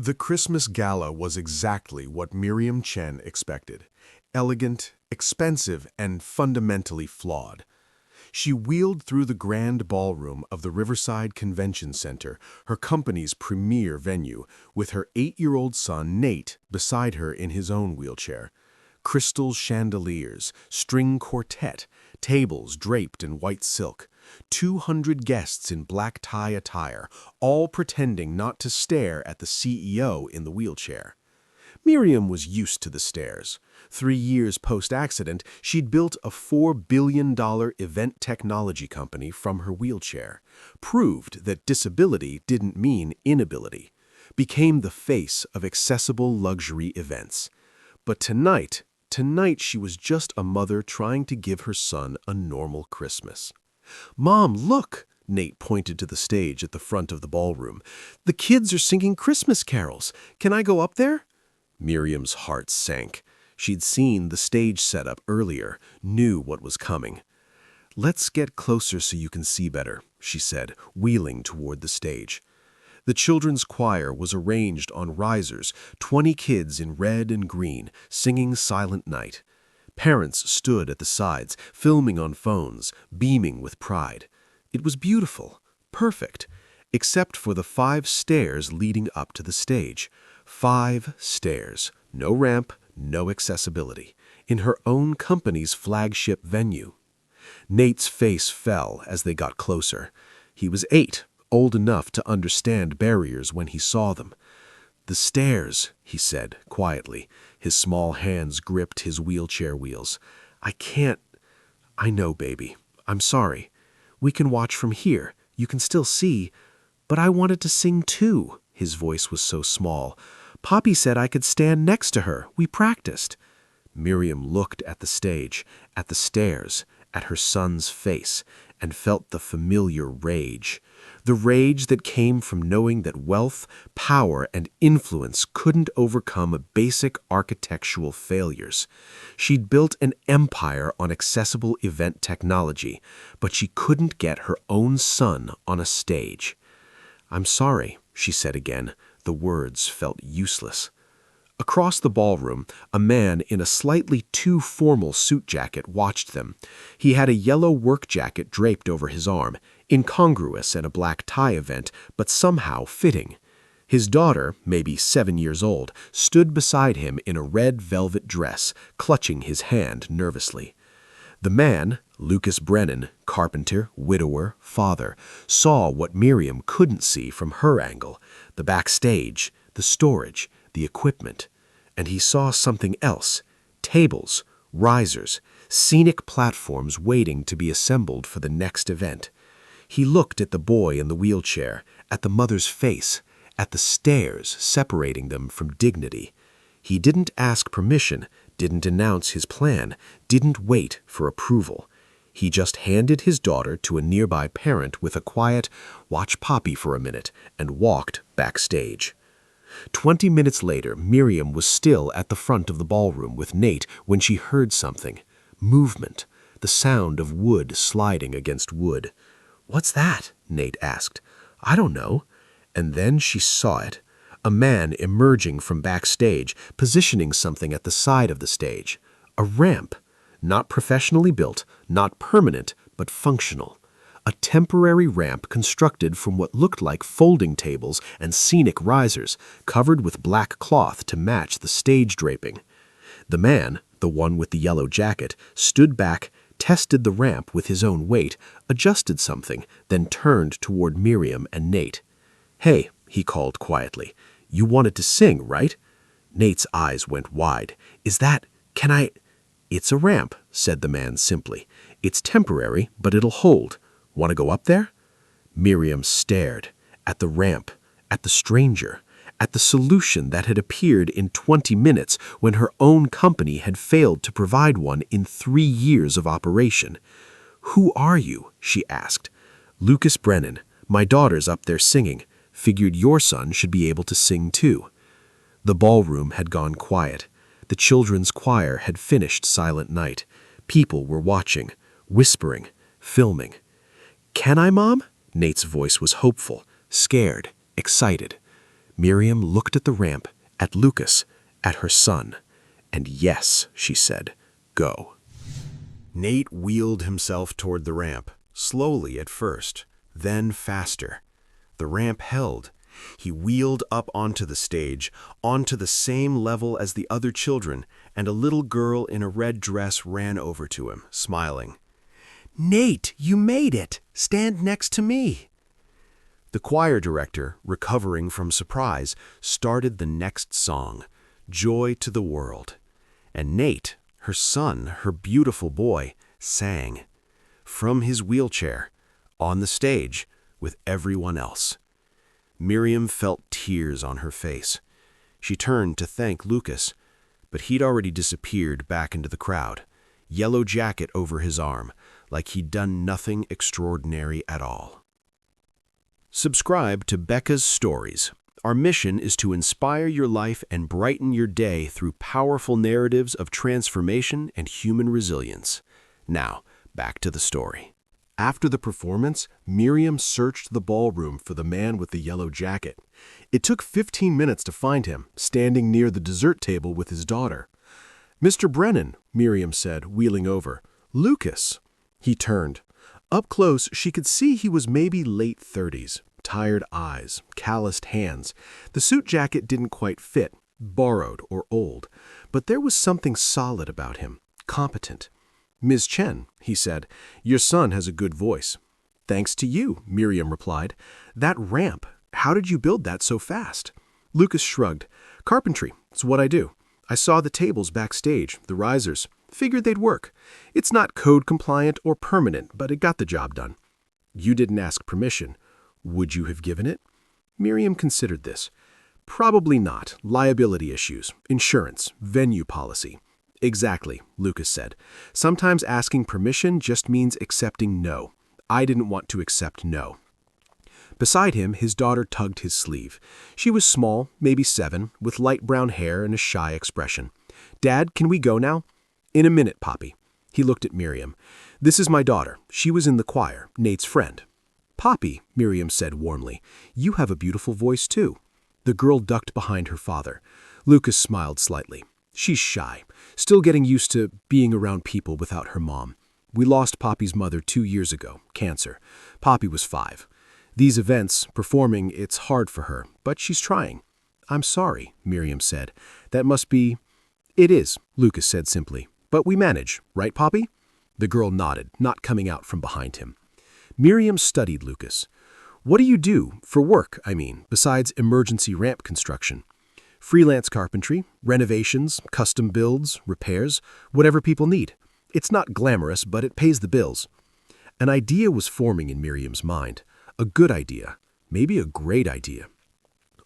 The Christmas gala was exactly what Miriam Chen expected. Elegant, expensive, and fundamentally flawed. She wheeled through the grand ballroom of the Riverside Convention Center, her company's premier venue, with her 8-year-old son, Nate, beside her in his own wheelchair. Crystal chandeliers, string quartet, tables draped in white silk, 200 guests in black tie attire, all pretending not to stare at the CEO in the wheelchair. Miriam was used to the stares. 3 years post-accident, she'd built a $4 billion event technology company from her wheelchair, proved that disability didn't mean inability, became the face of accessible luxury events. But tonight she was just a mother trying to give her son a normal Christmas. "Mom, look!" Nate pointed to the stage at the front of the ballroom. "The kids are singing Christmas carols. Can I go up there?" Miriam's heart sank. She'd seen the stage setup earlier, knew what was coming. "Let's get closer so you can see better," she said, wheeling toward the stage. The children's choir was arranged on risers, 20 kids in red and green, singing Silent Night. Parents stood at the sides, filming on phones, beaming with pride. It was beautiful, perfect, except for the 5 stairs leading up to the stage. 5 stairs, no ramp, no accessibility, in her own company's flagship venue. Nate's face fell as they got closer. He was 8, old enough to understand barriers when he saw them. "The stairs," he said quietly. His small hands gripped his wheelchair wheels. "I can't." "I know, baby. I'm sorry. We can watch from here. You can still see. But I wanted to sing too." His voice was so small. "Poppy said I could stand next to her. We practiced." Miriam looked at the stage, at the stairs, at her son's face, and felt the familiar rage. The rage that came from knowing that wealth, power, and influence couldn't overcome basic architectural failures. She'd built an empire on accessible event technology, but she couldn't get her own son on a stage. "I'm sorry," she said again. The words felt useless. Across the ballroom, a man in a slightly too formal suit jacket watched them. He had a yellow work jacket draped over his arm, incongruous at a black tie event, but somehow fitting. His daughter, maybe 7 years old, stood beside him in a red velvet dress, clutching his hand nervously. The man, Lucas Brennan, carpenter, widower, father, saw what Miriam couldn't see from her angle, the backstage, the storage, the equipment. And he saw something else, tables, risers, scenic platforms waiting to be assembled for the next event. He looked at the boy in the wheelchair, at the mother's face, at the stairs separating them from dignity. He didn't ask permission, didn't announce his plan, didn't wait for approval. He just handed his daughter to a nearby parent with a quiet, "Watch Poppy for a minute," and walked backstage. 20 minutes later, Miriam was still at the front of the ballroom with Nate when she heard something. Movement, the sound of wood sliding against wood. "What's that?" Nate asked. "I don't know." And then she saw it. A man emerging from backstage, positioning something at the side of the stage. A ramp. Not professionally built, not permanent, but functional. A temporary ramp constructed from what looked like folding tables and scenic risers, covered with black cloth to match the stage draping. The man, the one with the yellow jacket, stood back, tested the ramp with his own weight, adjusted something, then turned toward Miriam and Nate. "Hey," he called quietly, "you wanted to sing, right?" Nate's eyes went wide. Can I?" "It's a ramp," said the man simply. "It's temporary, but it'll hold. Want to go up there?" Miriam stared at the ramp, at the stranger, at the solution that had appeared in 20 minutes when her own company had failed to provide one in 3 years of operation. "Who are you?" she asked. "Lucas Brennan. My daughter's up there singing. Figured your son should be able to sing too." The ballroom had gone quiet. The children's choir had finished Silent Night. People were watching, whispering, filming. "Can I, Mom?" Nate's voice was hopeful, scared, excited. Miriam looked at the ramp, at Lucas, at her son. And yes, she said, go. Nate wheeled himself toward the ramp, slowly at first, then faster. The ramp held. He wheeled up onto the stage, onto the same level as the other children, and a little girl in a red dress ran over to him, smiling. "Nate, you made it! Stand next to me!" The choir director, recovering from surprise, started the next song, Joy to the World. And Nate, her son, her beautiful boy, sang. From his wheelchair, on the stage, with everyone else. Miriam felt tears on her face. She turned to thank Lucas, but he'd already disappeared back into the crowd, yellow jacket over his arm, like he'd done nothing extraordinary at all. Subscribe to Becca's Stories. Our mission is to inspire your life and brighten your day through powerful narratives of transformation and human resilience. Now, back to the story. After the performance, Miriam searched the ballroom for the man with the yellow jacket. It took 15 minutes to find him, standing near the dessert table with his daughter. "Mr. Brennan," Miriam said, wheeling over. "Lucas." He turned. Up close, she could see he was maybe late 30s. Tired eyes, calloused hands. The suit jacket didn't quite fit, borrowed or old. But there was something solid about him, competent. "Ms. Chen," he said, "your son has a good voice." "Thanks to you," Miriam replied. "That ramp, how did you build that so fast?" Lucas shrugged. "Carpentry, it's what I do. I saw the tables backstage, the risers. Figured they'd work. It's not code compliant or permanent, but it got the job done." "You didn't ask permission. Would you have given it?" Miriam considered this. "Probably not. Liability issues, insurance, venue policy." "Exactly," Lucas said. "Sometimes asking permission just means accepting no. I didn't want to accept no." Beside him, his daughter tugged his sleeve. She was small, maybe 7, with light brown hair and a shy expression. "Dad, can we go now?" "In a minute, Poppy." He looked at Miriam. "This is my daughter. She was in the choir, Nate's friend." "Poppy," Miriam said warmly, "you have a beautiful voice too." The girl ducked behind her father. Lucas smiled slightly. "She's shy, still getting used to being around people without her mom. We lost Poppy's mother 2 years ago, cancer. Poppy was 5. These events, performing, it's hard for her, but she's trying." "I'm sorry," Miriam said. "That must be—" "It is," Lucas said simply. "But we manage, right, Poppy?" The girl nodded, not coming out from behind him. Miriam studied Lucas. "What do you do, for work, I mean, besides emergency ramp construction?" "Freelance carpentry, renovations, custom builds, repairs, whatever people need. It's not glamorous, but it pays the bills." An idea was forming in Miriam's mind. A good idea, maybe a great idea.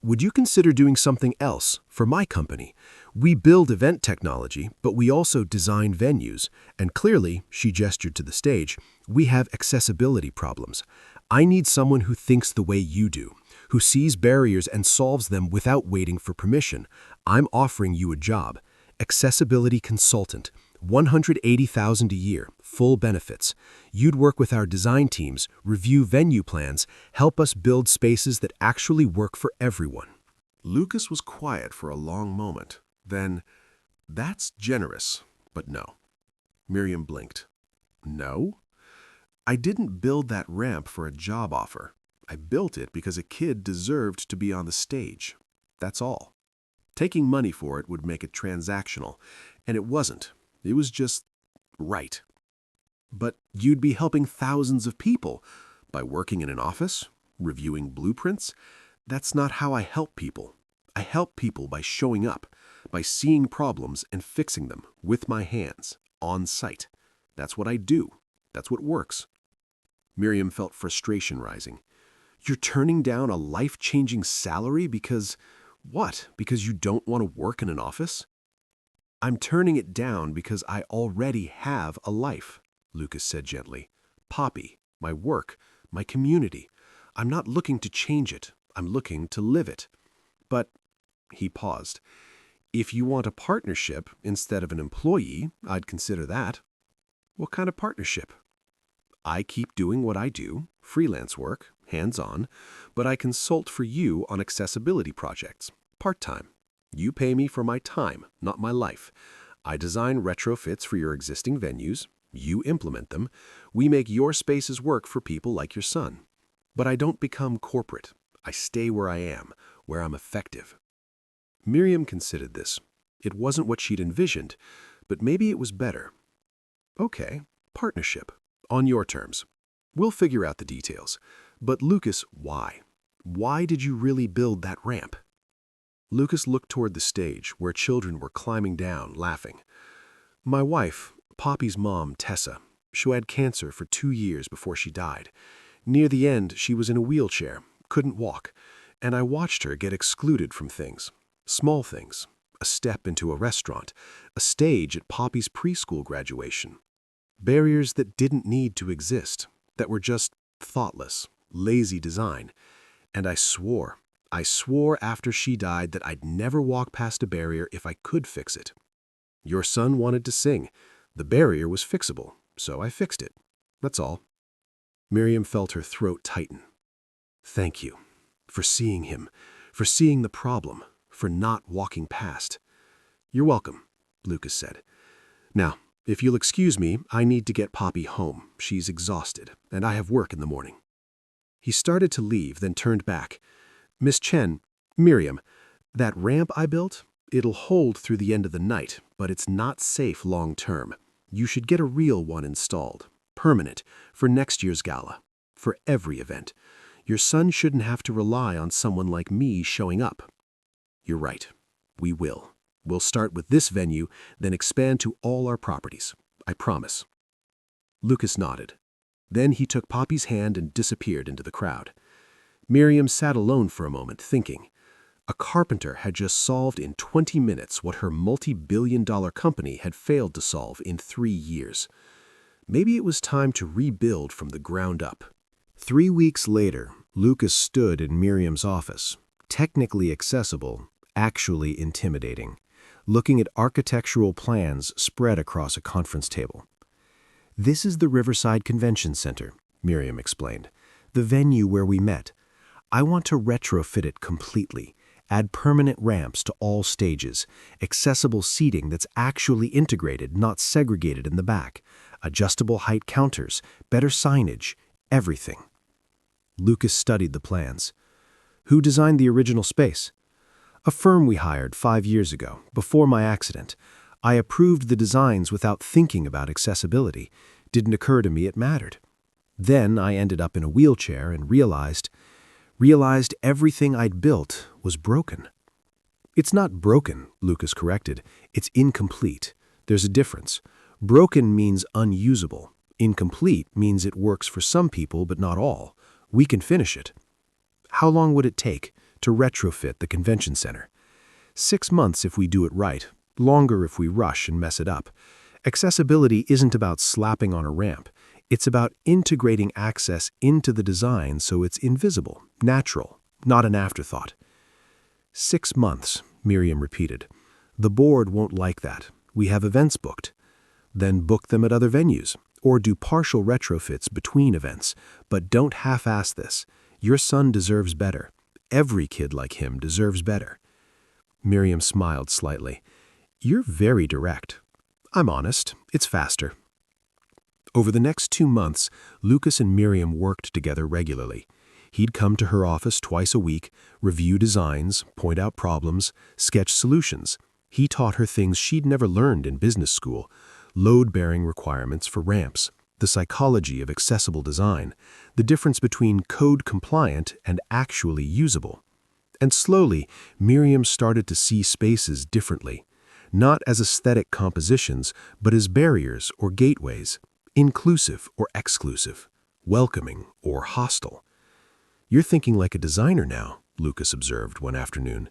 "Would you consider doing something else for my company? We build event technology, but we also design venues. And clearly," she gestured to the stage, "we have accessibility problems. I need someone who thinks the way you do, who sees barriers and solves them without waiting for permission. I'm offering you a job. Accessibility consultant, $180,000 a year, full benefits. You'd work with our design teams, review venue plans, help us build spaces that actually work for everyone." Lucas was quiet for a long moment. Then, "That's generous, but no." Miriam blinked. "No? I didn't build that ramp for a job offer. I built it because a kid deserved to be on the stage. That's all. Taking money for it would make it transactional, and it wasn't. It was just right." "But you'd be helping thousands of people by working in an office, reviewing blueprints. That's not how I help people. I help people by showing up, by seeing problems and fixing them with my hands, on site. That's what I do. That's what works." Miriam felt frustration rising. "You're turning down a life-changing salary because— what? Because you don't want to work in an office?" "I'm turning it down because I already have a life," Lucas said gently. "Poppy, my work, my community. I'm not looking to change it. I'm looking to live it." "But," he paused, "if you want a partnership instead of an employee, I'd consider that." "What kind of partnership?" I keep doing what I do, freelance work, hands-on, but I consult for you on accessibility projects, part-time. You pay me for my time, not my life. I design retrofits for your existing venues. You implement them. We make your spaces work for people like your son. But I don't become corporate. I stay where I am, where I'm effective. Miriam considered this. It wasn't what she'd envisioned, but maybe it was better. Okay, partnership. On your terms. We'll figure out the details. But Lucas, why? Why did you really build that ramp? Lucas looked toward the stage, where children were climbing down, laughing. My wife, Poppy's mom, Tessa, she had cancer for 2 years before she died. Near the end, she was in a wheelchair, couldn't walk, and I watched her get excluded from things. Small things. A step into a restaurant, a stage at Poppy's preschool graduation. Barriers that didn't need to exist, that were just thoughtless, lazy design. And I swore after she died that I'd never walk past a barrier if I could fix it. Your son wanted to sing. The barrier was fixable, so I fixed it. That's all. Miriam felt her throat tighten. Thank you. For seeing him. For seeing the problem. For not walking past. You're welcome, Lucas said. Now, if you'll excuse me, I need to get Poppy home. She's exhausted, and I have work in the morning. He started to leave, then turned back. Miss Chen, Miriam, that ramp I built, it'll hold through the end of the night, but it's not safe long term. You should get a real one installed, permanent, for next year's gala, for every event. Your son shouldn't have to rely on someone like me showing up. You're right. We will. We'll start with this venue, then expand to all our properties. I promise. Lucas nodded. Then he took Poppy's hand and disappeared into the crowd. Miriam sat alone for a moment, thinking. A carpenter had just solved in 20 minutes what her multi-billion-dollar company had failed to solve in 3 years. Maybe it was time to rebuild from the ground up. 3 weeks later, Lucas stood in Miriam's office, technically accessible, actually intimidating, looking at architectural plans spread across a conference table. This is the Riverside Convention Center, Miriam explained, the venue where we met. I want to retrofit it completely, add permanent ramps to all stages, accessible seating that's actually integrated, not segregated in the back, adjustable height counters, better signage, everything. Lucas studied the plans. Who designed the original space? A firm we hired 5 years ago, before my accident. I approved the designs without thinking about accessibility. Didn't occur to me it mattered. Then I ended up in a wheelchair and realized everything I'd built was broken. It's not broken, Lucas corrected. It's incomplete. There's a difference. Broken means unusable. Incomplete means it works for some people but not all. We can finish it. How long would it take to retrofit the convention center? 6 months if we do it right, longer if we rush and mess it up. Accessibility isn't about slapping on a ramp. It's about integrating access into the design so it's invisible, natural, not an afterthought. 6 months, Miriam repeated. The board won't like that. We have events booked. Then book them at other venues, or do partial retrofits between events. But don't half-ass this. Your son deserves better. Every kid like him deserves better. Miriam smiled slightly. You're very direct. I'm honest. It's faster. Over the next 2 months, Lucas and Miriam worked together regularly. He'd come to her office twice a week, review designs, point out problems, sketch solutions. He taught her things she'd never learned in business school, load-bearing requirements for ramps, the psychology of accessible design, the difference between code-compliant and actually usable. And slowly, Miriam started to see spaces differently, not as aesthetic compositions, but as barriers or gateways, inclusive or exclusive, welcoming or hostile. You're thinking like a designer now, Lucas observed one afternoon.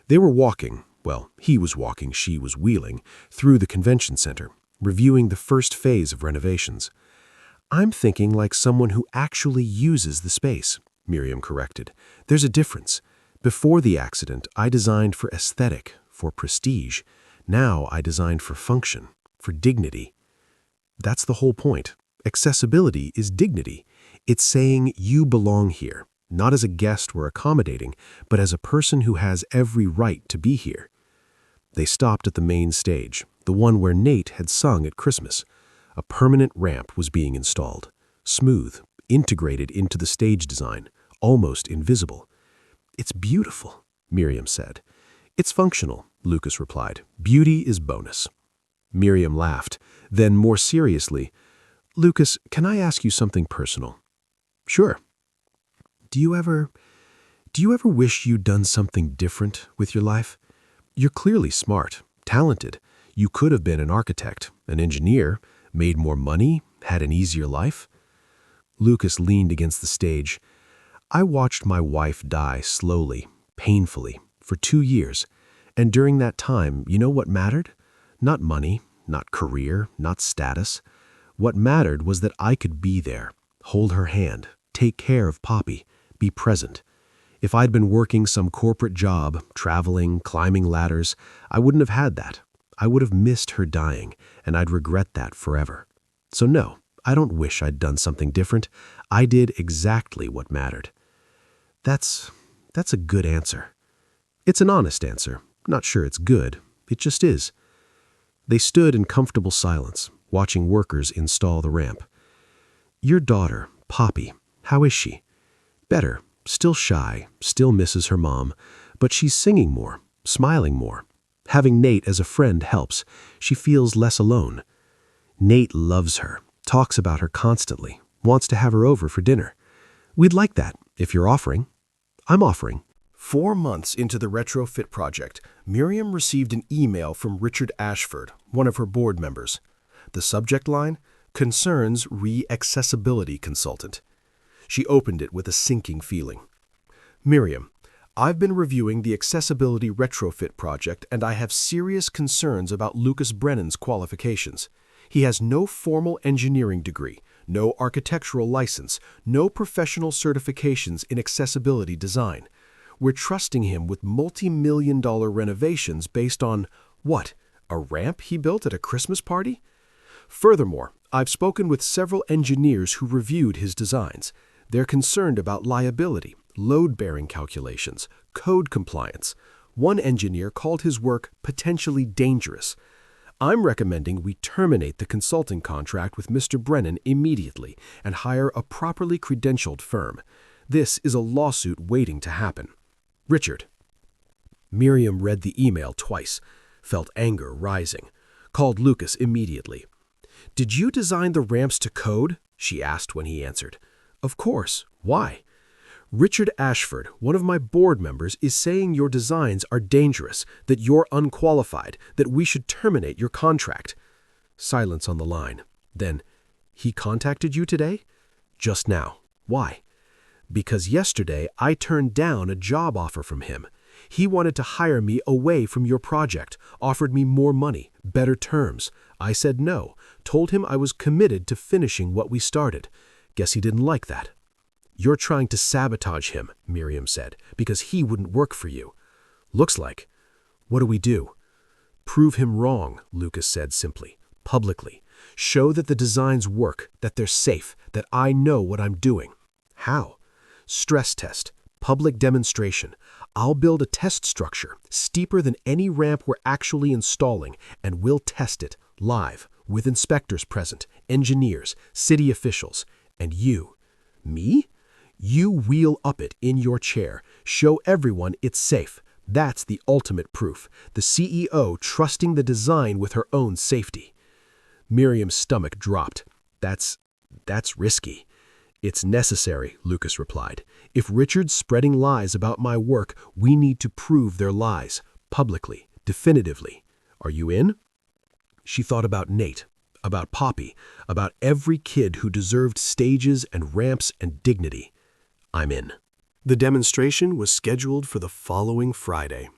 They were walking, well, he was walking, she was wheeling, through the convention center, reviewing the first phase of renovations. I'm thinking like someone who actually uses the space, Miriam corrected. There's a difference. Before the accident, I designed for aesthetic, for prestige. Now I designed for function, for dignity. That's the whole point. Accessibility is dignity. It's saying you belong here, not as a guest we're accommodating, but as a person who has every right to be here. They stopped at the main stage, the one where Nate had sung at Christmas. A permanent ramp was being installed, smooth, integrated into the stage design, almost invisible. "It's beautiful," Miriam said. "It's functional," Lucas replied. "Beauty is bonus." Miriam laughed, then more seriously, "Lucas, can I ask you something personal?" "Sure." Do you ever wish you'd done something different with your life? You're clearly smart, talented. You could have been an architect, an engineer, made more money, had an easier life. Lucas leaned against the stage. "I watched my wife die slowly, painfully, for 2 years. And during that time, you know what mattered? Not money, not career, not status. What mattered was that I could be there, hold her hand, take care of Poppy, be present. If I'd been working some corporate job, traveling, climbing ladders, I wouldn't have had that. I would have missed her dying, and I'd regret that forever. So no, I don't wish I'd done something different. I did exactly what mattered." That's a good answer. It's an honest answer. Not sure it's good. It just is. They stood in comfortable silence, watching workers install the ramp. "Your daughter, Poppy, how is she?" "Better. Still shy, still misses her mom, but she's singing more, smiling more. Having Nate as a friend helps. She feels less alone. Nate loves her, talks about her constantly, wants to have her over for dinner. We'd like that, if you're offering." "I'm offering." 4 months into the retrofit project, Miriam received an email from Richard Ashford, one of her board members. The subject line, "Concerns Re-Accessibility Consultant." She opened it with a sinking feeling. "Miriam, I've been reviewing the accessibility retrofit project and I have serious concerns about Lucas Brennan's qualifications. He has no formal engineering degree, no architectural license, no professional certifications in accessibility design. We're trusting him with multi-million-dollar renovations based on, what, a ramp he built at a Christmas party? Furthermore, I've spoken with several engineers who reviewed his designs. They're concerned about liability, load-bearing calculations, code compliance. One engineer called his work potentially dangerous. I'm recommending we terminate the consulting contract with Mr. Brennan immediately and hire a properly credentialed firm. This is a lawsuit waiting to happen. Richard." Miriam read the email twice, felt anger rising, called Lucas immediately. "Did you design the ramps to code?" she asked when he answered. "Of course. Why?" "Richard Ashford, one of my board members, is saying your designs are dangerous, that you're unqualified, that we should terminate your contract." Silence on the line. Then, "He contacted you today?" "Just now. Why?" "Because yesterday I turned down a job offer from him. He wanted to hire me away from your project, offered me more money, better terms. I said no, told him I was committed to finishing what we started. Guess he didn't like that." "You're trying to sabotage him," Miriam said, "because he wouldn't work for you." "Looks like. What do we do?" "Prove him wrong," Lucas said simply, publicly. "Show that the designs work, that they're safe, that I know what I'm doing." "How?" "Stress test, public demonstration. I'll build a test structure, steeper than any ramp we're actually installing, and we'll test it, live, with inspectors present, engineers, city officials, and you." "Me?" "You wheel up it in your chair, show everyone it's safe. That's the ultimate proof, the CEO trusting the design with her own safety." Miriam's stomach dropped. That's risky." "It's necessary," Lucas replied. "If Richard's spreading lies about my work, we need to prove their lies, publicly, definitively. Are you in?" She thought about Nate, about Poppy, about every kid who deserved stages and ramps and dignity. "I'm in." The demonstration was scheduled for the following Friday.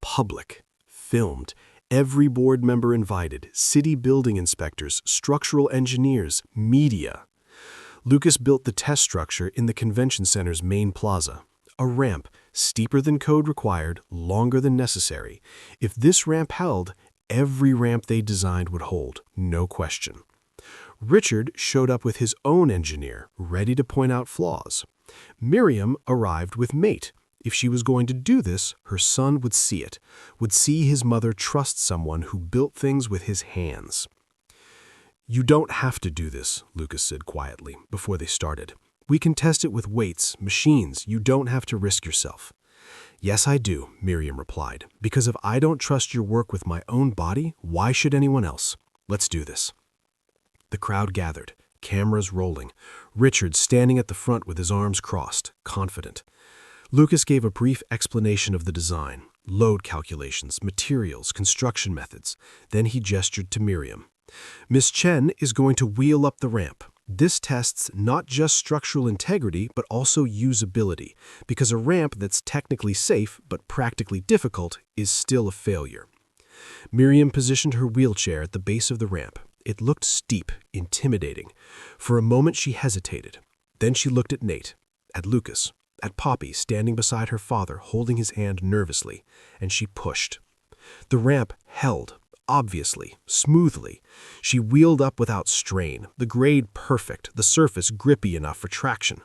Public, filmed, every board member invited, city building inspectors, structural engineers, media. Lucas built the test structure in the convention center's main plaza. A ramp, steeper than code required, longer than necessary. If this ramp held, every ramp they designed would hold, no question. Richard showed up with his own engineer, ready to point out flaws. Miriam arrived with mate. If she was going to do this, her son would see it, would see his mother trust someone who built things with his hands. "You don't have to do this," Lucas said quietly, before they started. "We can test it with weights, machines. You don't have to risk yourself." "Yes, I do," Miriam replied, "because if I don't trust your work with my own body, why should anyone else? Let's do this." The crowd gathered, cameras rolling, Richard standing at the front with his arms crossed, confident. Lucas gave a brief explanation of the design, load calculations, materials, construction methods. Then he gestured to Miriam. "Miss Chen is going to wheel up the ramp. This tests not just structural integrity, but also usability, because a ramp that's technically safe but practically difficult is still a failure." Miriam positioned her wheelchair at the base of the ramp. It looked steep, intimidating. For a moment she hesitated. Then she looked at Nate, at Lucas, at Poppy standing beside her father holding his hand nervously, and she pushed. The ramp held, obviously, smoothly. She wheeled up without strain, the grade perfect, the surface grippy enough for traction.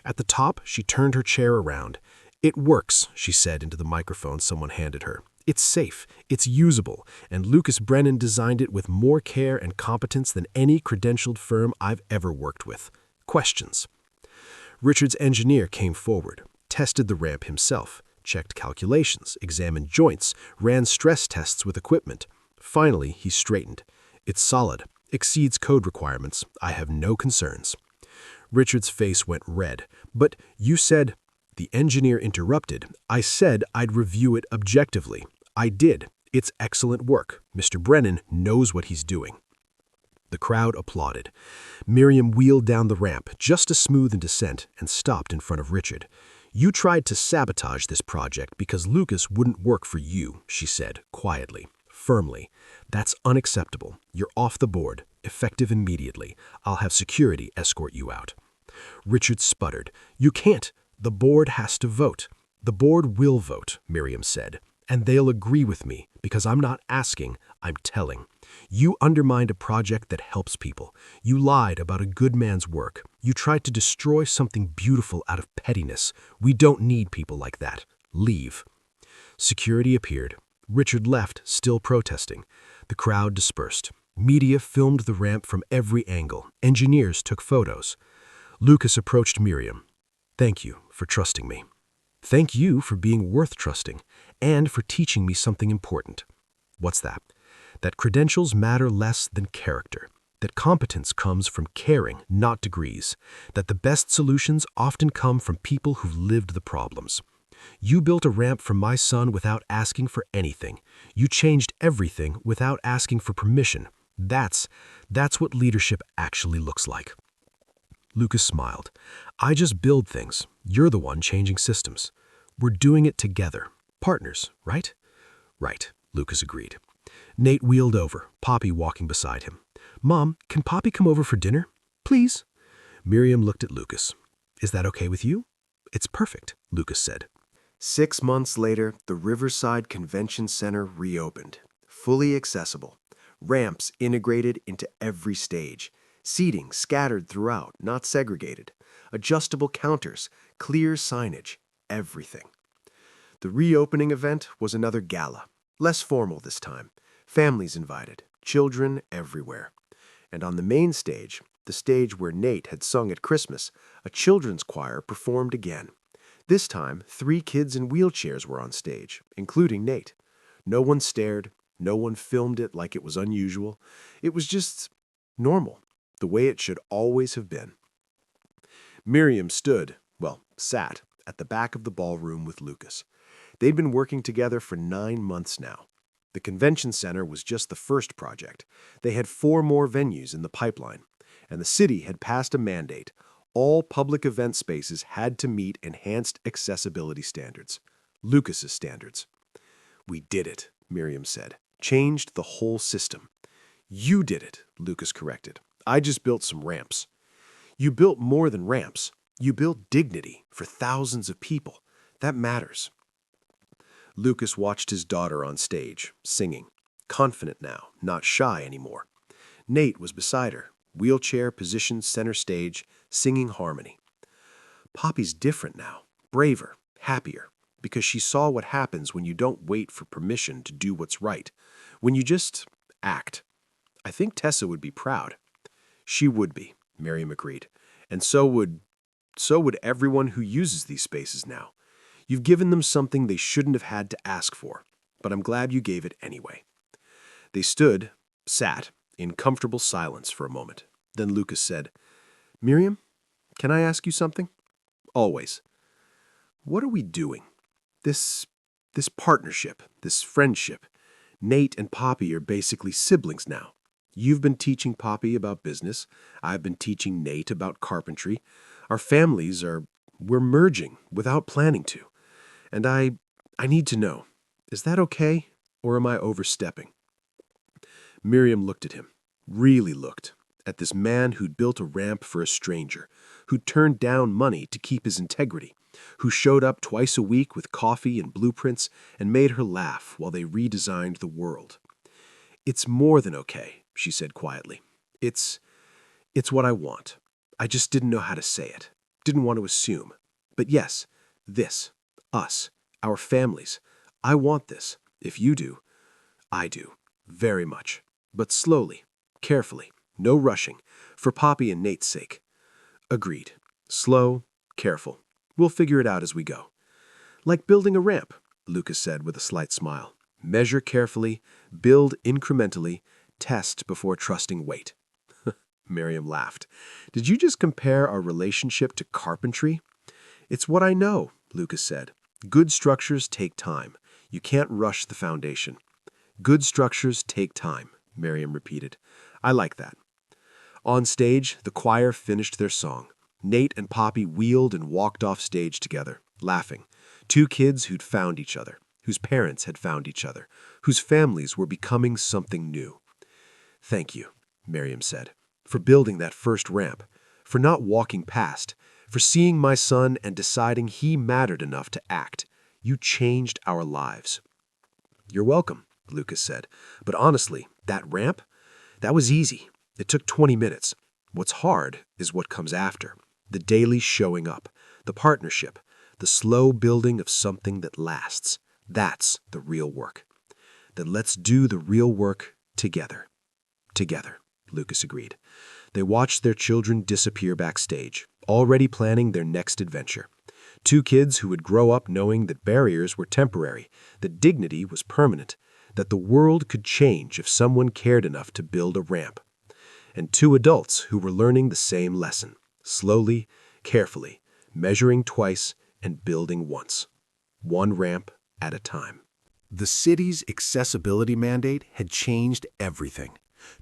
At the top, she turned her chair around. "It works," she said into the microphone someone handed her. "It's safe, it's usable, and Lucas Brennan designed it with more care and competence than any credentialed firm I've ever worked with. Questions?" Richard's engineer came forward, tested the ramp himself, checked calculations, examined joints, ran stress tests with equipment. Finally, he straightened. "It's solid, exceeds code requirements. I have no concerns." Richard's face went red. "But you said—" The engineer interrupted. "I said I'd review it objectively. I did. It's excellent work. Mr. Brennan knows what he's doing." The crowd applauded. Miriam wheeled down the ramp, just a smooth in descent, and stopped in front of Richard. "You tried to sabotage this project because Lucas wouldn't work for you," she said, quietly, firmly. "That's unacceptable. You're off the board, effective immediately. I'll have security escort you out." Richard sputtered. "You can't. The board has to vote." "The board will vote," Miriam said, "and they'll agree with me, because I'm not asking, I'm telling. You undermined a project that helps people. You lied about a good man's work. You tried to destroy something beautiful out of pettiness. We don't need people like that. Leave." Security appeared. Richard left, still protesting. The crowd dispersed. Media filmed the ramp from every angle. Engineers took photos. Lucas approached Miriam. "Thank you for trusting me. Thank you for being worth trusting, and for teaching me something important." "What's that?" "That credentials matter less than character. That competence comes from caring, not degrees. That the best solutions often come from people who've lived the problems. You built a ramp for my son without asking for anything. You changed everything without asking for permission. That's what leadership actually looks like." Lucas smiled. "I just build things. You're the one changing systems. We're doing it together. Partners, right?" "Right," Lucas agreed. Nate wheeled over, Poppy walking beside him. "Mom, can Poppy come over for dinner? Please?" Miriam looked at Lucas. "Is that okay with you?" "It's perfect," Lucas said. 6 months later, the Riverside Convention Center reopened, fully accessible. Ramps integrated into every stage. Seating scattered throughout, not segregated. Adjustable counters, clear signage, everything. The reopening event was another gala, less formal this time. Families invited, children everywhere. And on the main stage, the stage where Nate had sung at Christmas, a children's choir performed again. This time, 3 kids in wheelchairs were on stage, including Nate. No one stared, no one filmed it like it was unusual. It was just normal, the way it should always have been. Miriam sat, at the back of the ballroom with Lucas. They'd been working together for 9 months now. The convention center was just the first project. They had 4 more venues in the pipeline, and the city had passed a mandate. All public event spaces had to meet enhanced accessibility standards, Lucas's standards. "We did it," Miriam said. "Changed the whole system." "You did it," Lucas corrected. "I just built some ramps." "You built more than ramps. You built dignity for thousands of people. That matters." Lucas watched his daughter on stage, singing. Confident now, not shy anymore. Nate was beside her, wheelchair positioned center stage, singing harmony. Poppy's different now, braver, happier, because she saw what happens when you don't wait for permission to do what's right, when you just act. I think Tessa would be proud. She would be, Miriam agreed, and so would everyone who uses these spaces now. You've given them something they shouldn't have had to ask for, but I'm glad you gave it anyway. They sat, in comfortable silence for a moment. Then Lucas said, Miriam, can I ask you something? Always. What are we doing? This partnership, this friendship. Nate and Poppy are basically siblings now. You've been teaching Poppy about business. I've been teaching Nate about carpentry. Our families we're merging without planning to. And I need to know, is that okay, or am I overstepping? Miriam looked at him, really looked, at this man who'd built a ramp for a stranger, who'd turned down money to keep his integrity, who showed up twice a week with coffee and blueprints and made her laugh while they redesigned the world. It's more than okay, she said quietly. It's what I want. I just didn't know how to say it, didn't want to assume. But yes, this, us, our families, I want this. If you do, I do, very much. But slowly, carefully, no rushing, for Poppy and Nate's sake. Agreed. Slow, careful. We'll figure it out as we go. Like building a ramp, Lucas said with a slight smile. Measure carefully, build incrementally, test before trusting weight. Miriam laughed. Did you just compare our relationship to carpentry? It's what I know, Lucas said. Good structures take time. You can't rush the foundation. Good structures take time, Miriam repeated. I like that. On stage, the choir finished their song. Nate and Poppy wheeled and walked off stage together, laughing. Two kids who'd found each other, whose parents had found each other, whose families were becoming something new. Thank you, Miriam said, for building that first ramp, for not walking past, for seeing my son and deciding he mattered enough to act. You changed our lives. You're welcome, Lucas said. But honestly, that ramp, that was easy. It took 20 minutes. What's hard is what comes after. The daily showing up, the partnership, the slow building of something that lasts. That's the real work. Then let's do the real work together. Together, Lucas agreed. They watched their children disappear backstage, already planning their next adventure. Two kids who would grow up knowing that barriers were temporary, that dignity was permanent, that the world could change if someone cared enough to build a ramp. And two adults who were learning the same lesson, slowly, carefully, measuring twice and building once. One ramp at a time. The city's accessibility mandate had changed everything.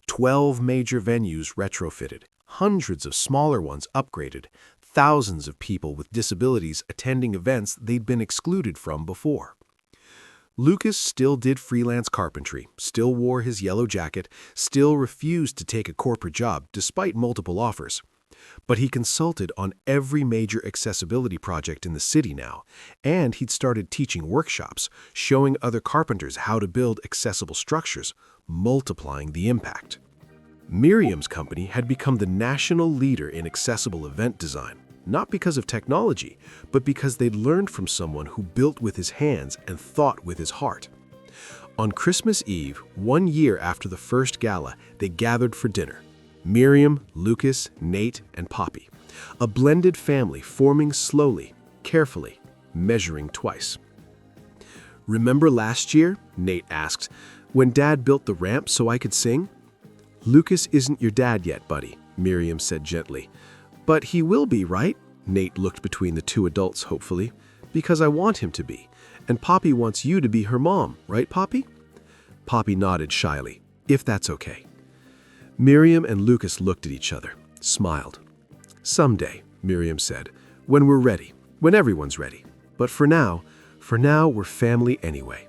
12 major venues retrofitted, hundreds of smaller ones upgraded, thousands of people with disabilities attending events they'd been excluded from before. Lucas still did freelance carpentry, still wore his yellow jacket, still refused to take a corporate job despite multiple offers. But he consulted on every major accessibility project in the city now, and he'd started teaching workshops, showing other carpenters how to build accessible structures, multiplying the impact. Miriam's company had become the national leader in accessible event design, not because of technology, but because they'd learned from someone who built with his hands and thought with his heart. On Christmas Eve, 1 year after the first gala, they gathered for dinner. Miriam, Lucas, Nate, and Poppy. A blended family forming slowly, carefully, measuring twice. Remember last year, Nate asked, when Dad built the ramp so I could sing? Lucas isn't your dad yet, buddy, Miriam said gently. But he will be, right? Nate looked between the two adults hopefully. Because I want him to be. And Poppy wants you to be her mom, right, Poppy? Poppy nodded shyly, if that's okay. Miriam and Lucas looked at each other, smiled. Someday, Miriam said, when we're ready, when everyone's ready. But for now we're family anyway.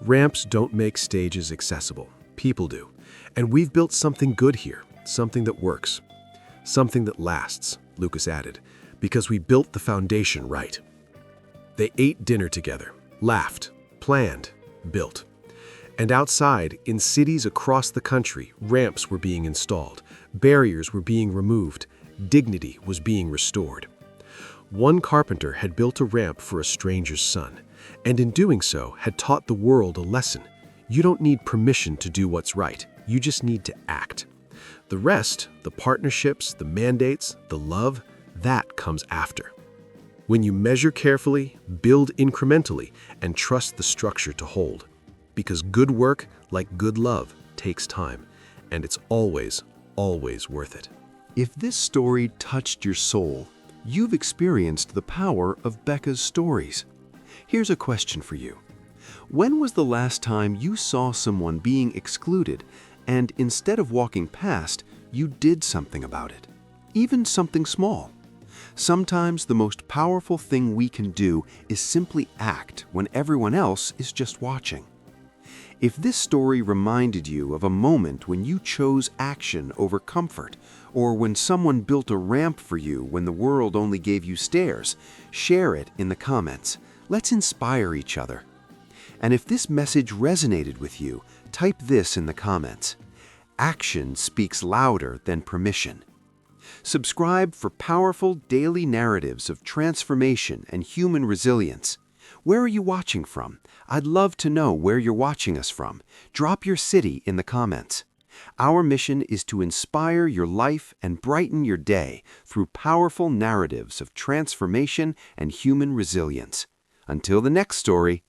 Ramps don't make stages accessible. People do. And we've built something good here, something that works. Something that lasts, Lucas added, because we built the foundation right. They ate dinner together, laughed, planned, built. And outside, in cities across the country, ramps were being installed, Barriers were being removed. Dignity was being restored. One carpenter had built a ramp for a stranger's son, and in doing so had taught the world a lesson. You don't need permission to do what's right. You just need to act. The rest, the partnerships, the mandates, the love, that comes after. When you measure carefully, build incrementally, and trust the structure to hold. Because good work, like good love, takes time, and it's always, always worth it. If this story touched your soul, you've experienced the power of Becca's stories. Here's a question for you. When was the last time you saw someone being excluded, and instead of walking past, you did something about it? Even something small. Sometimes the most powerful thing we can do is simply act when everyone else is just watching. If this story reminded you of a moment when you chose action over comfort, or when someone built a ramp for you when the world only gave you stairs, share it in the comments. Let's inspire each other. And if this message resonated with you, type this in the comments. Action speaks louder than permission. Subscribe for powerful daily narratives of transformation and human resilience. Where are you watching from? I'd love to know where you're watching us from. Drop your city in the comments. Our mission is to inspire your life and brighten your day through powerful narratives of transformation and human resilience. Until the next story,